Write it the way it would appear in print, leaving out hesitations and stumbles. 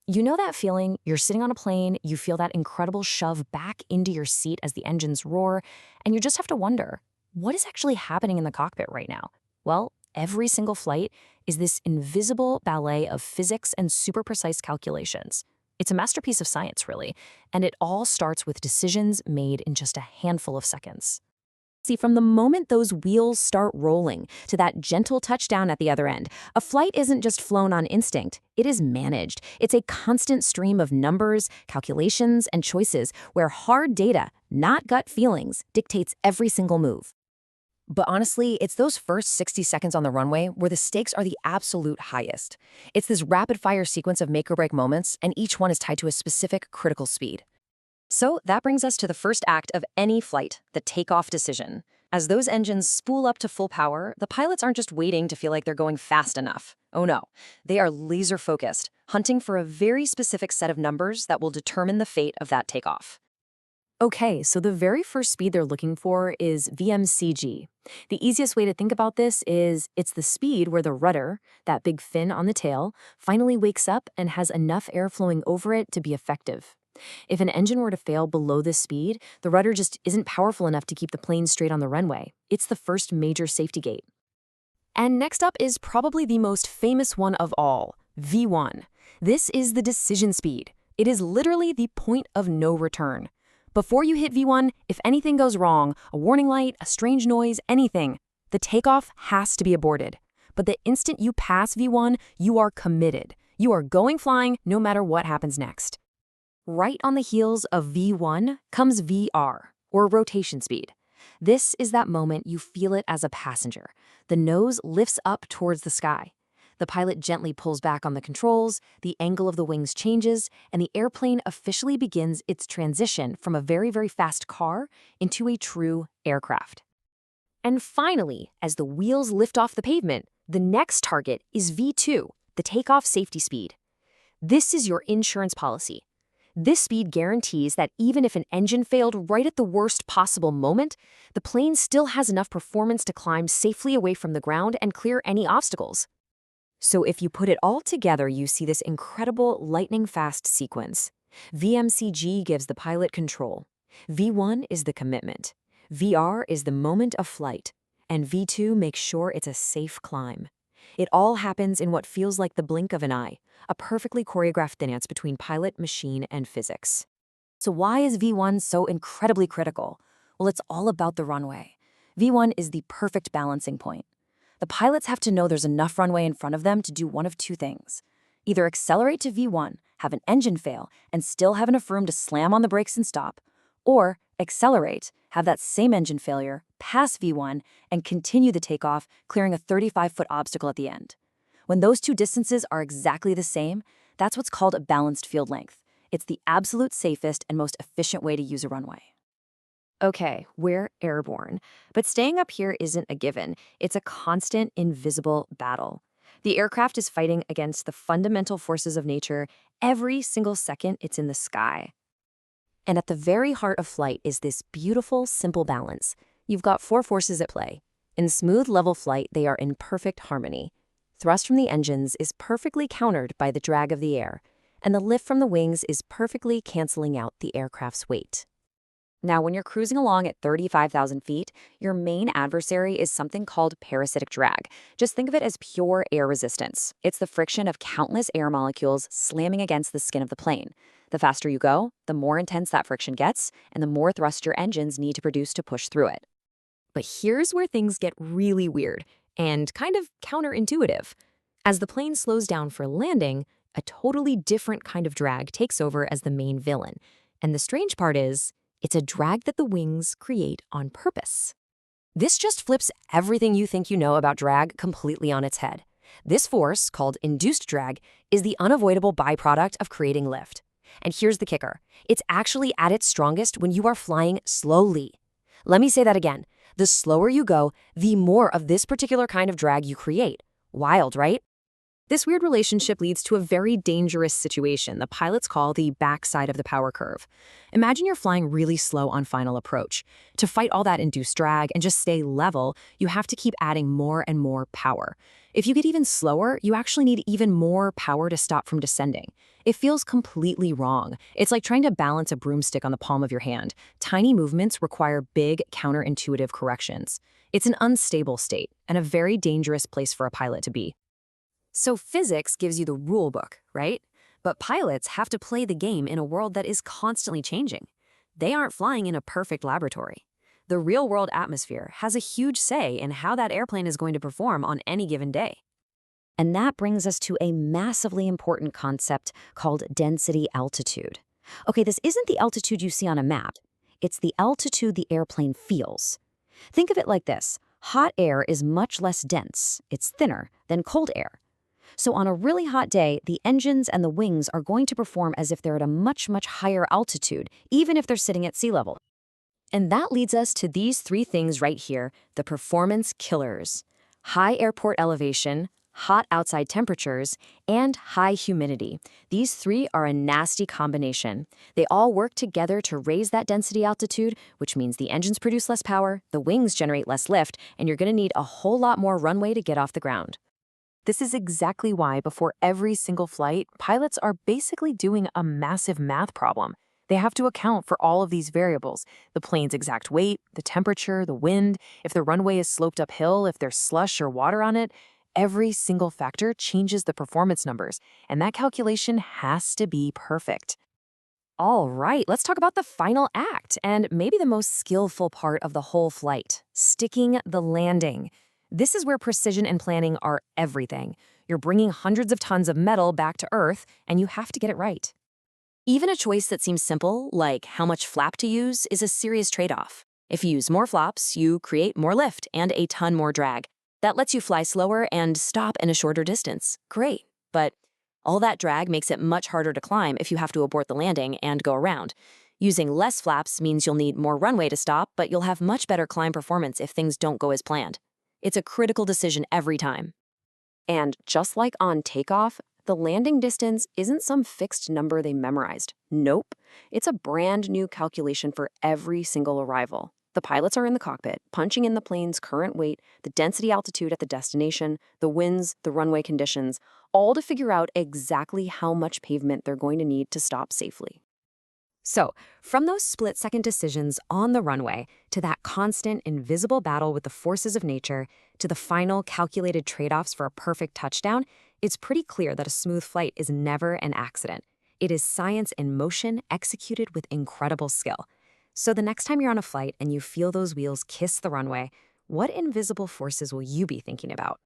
You know that feeling? You're sitting on a plane, you feel that incredible shove back into your seat as the engines roar, and you just have to wonder, what is actually happening in the cockpit right now? Well, every single flight is this invisible ballet of physics and super precise calculations. It's a masterpiece of science, really, and it all starts with decisions made in just a handful of seconds. See, from the moment those wheels start rolling to that gentle touchdown at the other end, a flight isn't just flown on instinct, it is managed. It's a constant stream of numbers, calculations, and choices where hard data, not gut feelings, dictates every single move. But honestly, it's those first 60 seconds on the runway where the stakes are the absolute highest. It's this rapid-fire sequence of make-or-break moments, and each one is tied to a specific critical speed. So that brings us to the first act of any flight, the takeoff decision. As those engines spool up to full power, the pilots aren't just waiting to feel like they're going fast enough. Oh no, they are laser-focused, hunting for a very specific set of numbers that will determine the fate of that takeoff. Okay, so the very first speed they're looking for is VMCG. The easiest way to think about this is it's the speed where the rudder, that big fin on the tail, finally wakes up and has enough air flowing over it to be effective. If an engine were to fail below this speed, the rudder just isn't powerful enough to keep the plane straight on the runway. It's the first major safety gate. And next up is probably the most famous one of all, V1. This is the decision speed. It is literally the point of no return. Before you hit V1, if anything goes wrong, a warning light, a strange noise, anything, the takeoff has to be aborted. But the instant you pass V1, you are committed. You are going flying no matter what happens next. Right on the heels of V1 comes VR, or rotation speed. This is that moment you feel it as a passenger. The nose lifts up towards the sky. The pilot gently pulls back on the controls, the angle of the wings changes, and the airplane officially begins its transition from a very, very fast car into a true aircraft. And finally, as the wheels lift off the pavement, the next target is V2, the takeoff safety speed. This is your insurance policy. This speed guarantees that even if an engine failed right at the worst possible moment, the plane still has enough performance to climb safely away from the ground and clear any obstacles. So if you put it all together, you see this incredible lightning-fast sequence. VMCG gives the pilot control. V1 is the commitment. VR is the moment of flight. And V2 makes sure it's a safe climb. It all happens in what feels like the blink of an eye, a perfectly choreographed dance between pilot, machine, and physics. So why is V1 so incredibly critical? Well, it's all about the runway. V1 is the perfect balancing point. The pilots have to know there's enough runway in front of them to do one of two things. Either accelerate to V1, have an engine fail, and still have enough room to slam on the brakes and stop, or accelerate, have that same engine failure, pass V1, and continue the takeoff, clearing a 35-foot obstacle at the end. When those two distances are exactly the same, that's what's called a balanced field length. It's the absolute safest and most efficient way to use a runway. Okay, we're airborne, but staying up here isn't a given. It's a constant, invisible battle. The aircraft is fighting against the fundamental forces of nature every single second it's in the sky. And at the very heart of flight is this beautiful, simple balance. You've got four forces at play. In smooth, level flight, they are in perfect harmony. Thrust from the engines is perfectly countered by the drag of the air, and the lift from the wings is perfectly canceling out the aircraft's weight. Now, when you're cruising along at 35,000 feet, your main adversary is something called parasitic drag. Just think of it as pure air resistance. It's the friction of countless air molecules slamming against the skin of the plane. The faster you go, the more intense that friction gets, and the more thrust your engines need to produce to push through it. But here's where things get really weird and kind of counterintuitive. As the plane slows down for landing, a totally different kind of drag takes over as the main villain. And the strange part is, it's a drag that the wings create on purpose. This just flips everything you think you know about drag completely on its head. This force, called induced drag, is the unavoidable byproduct of creating lift. And here's the kicker. It's actually at its strongest when you are flying slowly. Let me say that again. The slower you go, the more of this particular kind of drag you create. Wild, right? This weird relationship leads to a very dangerous situation the pilots call the backside of the power curve. Imagine you're flying really slow on final approach. To fight all that induced drag and just stay level, you have to keep adding more and more power. If you get even slower, you actually need even more power to stop from descending. It feels completely wrong. It's like trying to balance a broomstick on the palm of your hand. Tiny movements require big, counterintuitive corrections. It's an unstable state and a very dangerous place for a pilot to be. So physics gives you the rule book, right? But pilots have to play the game in a world that is constantly changing. They aren't flying in a perfect laboratory. The real-world atmosphere has a huge say in how that airplane is going to perform on any given day. And that brings us to a massively important concept called density altitude. Okay, this isn't the altitude you see on a map. It's the altitude the airplane feels. Think of it like this. Hot air is much less dense, it's thinner, than cold air. So on a really hot day, the engines and the wings are going to perform as if they're at a much, much higher altitude, even if they're sitting at sea level. And that leads us to these three things right here, the performance killers: high airport elevation, hot outside temperatures, and high humidity. These three are a nasty combination. They all work together to raise that density altitude, which means the engines produce less power, the wings generate less lift, and you're going to need a whole lot more runway to get off the ground. This is exactly why before every single flight, pilots are basically doing a massive math problem. They have to account for all of these variables: the plane's exact weight, the temperature, the wind, if the runway is sloped uphill, if there's slush or water on it. Every single factor changes the performance numbers, and that calculation has to be perfect. All right, let's talk about the final act, and maybe the most skillful part of the whole flight: sticking the landing. This is where precision and planning are everything. You're bringing hundreds of tons of metal back to Earth, and you have to get it right. Even a choice that seems simple, like how much flap to use, is a serious trade-off. If you use more flaps, you create more lift and a ton more drag. That lets you fly slower and stop in a shorter distance. Great. But all that drag makes it much harder to climb if you have to abort the landing and go around. Using less flaps means you'll need more runway to stop, but you'll have much better climb performance if things don't go as planned. It's a critical decision every time. And just like on takeoff, the landing distance isn't some fixed number they memorized. Nope. It's a brand new calculation for every single arrival. The pilots are in the cockpit, punching in the plane's current weight, the density altitude at the destination, the winds, the runway conditions, all to figure out exactly how much pavement they're going to need to stop safely. So, from those split-second decisions on the runway, to that constant, invisible battle with the forces of nature, to the final calculated trade-offs for a perfect touchdown, it's pretty clear that a smooth flight is never an accident. It is science in motion, executed with incredible skill. So the next time you're on a flight and you feel those wheels kiss the runway, what invisible forces will you be thinking about?